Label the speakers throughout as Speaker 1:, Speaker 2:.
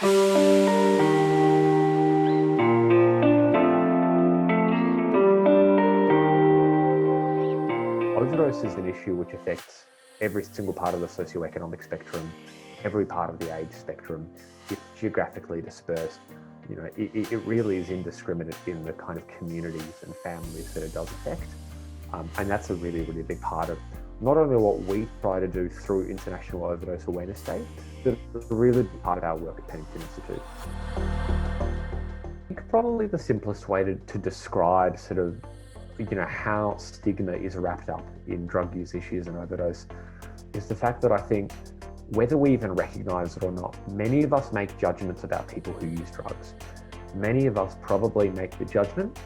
Speaker 1: Overdose is an issue which affects every single part of the socioeconomic spectrum, every part of the age spectrum. It's geographically dispersed. It really is indiscriminate in the kind of communities and families that it does affect. And that's a really, really big part of not only what we try to do through International Overdose Awareness Day, but a really big part of our work at Pennington Institute. I think probably the simplest way to describe sort of how stigma is wrapped up in drug use issues and overdose is the fact that I think, whether we even recognize it or not, many of us make judgments about people who use drugs. Many of us probably make the judgment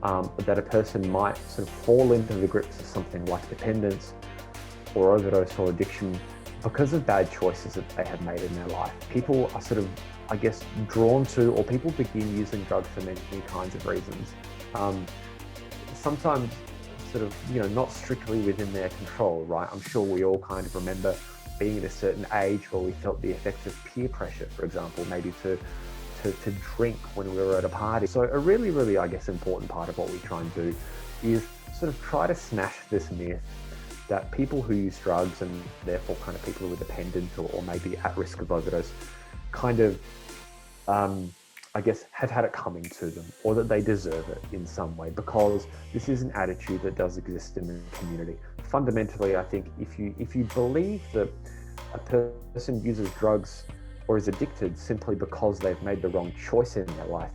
Speaker 1: that a person might sort of fall into the grips of something like dependence or overdose or addiction because of bad choices that they have made in their life. People are sort of, I guess, drawn to, or people begin using drugs for many kinds of reasons. Sometimes sort of, not strictly within their control, right? I'm sure we all kind of remember being at a certain age where we felt the effects of peer pressure, for example, maybe to drink when we were at a party. So a really, really, I guess, important part of what we try and do is sort of try to smash this myth that people who use drugs, and therefore kind of people who are dependent or maybe at risk of overdose, kind of, I guess, have had it coming to them, or that they deserve it in some way, because this is an attitude that does exist in the community. Fundamentally, I think if you believe that a person uses drugs or is addicted simply because they've made the wrong choice in their life,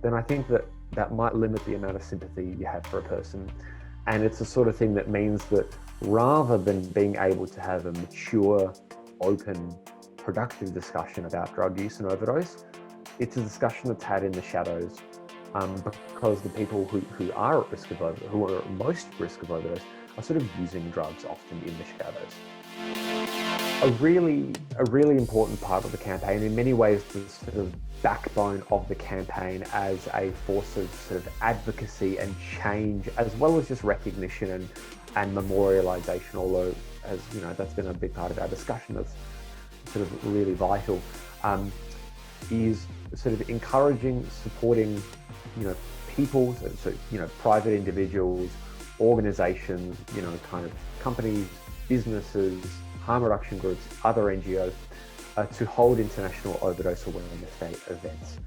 Speaker 1: then I think that might limit the amount of sympathy you have for a person. And it's the sort of thing that means that rather than being able to have a mature, open, productive discussion about drug use and overdose, it's a discussion that's had in the shadows, because the people who are at risk of overdose, who are at most risk of overdose, are sort of using drugs often in the shadows. A really important part of the campaign, in many ways the sort of backbone of the campaign as a force of sort of advocacy and change, as well as just recognition and memorialization, although, as you know, that's been a big part of our discussion that's sort of really vital, is sort of encouraging, supporting, people, so private individuals, organizations, kind of companies, businesses, harm reduction groups, other NGOs, to hold International Overdose Awareness Day events.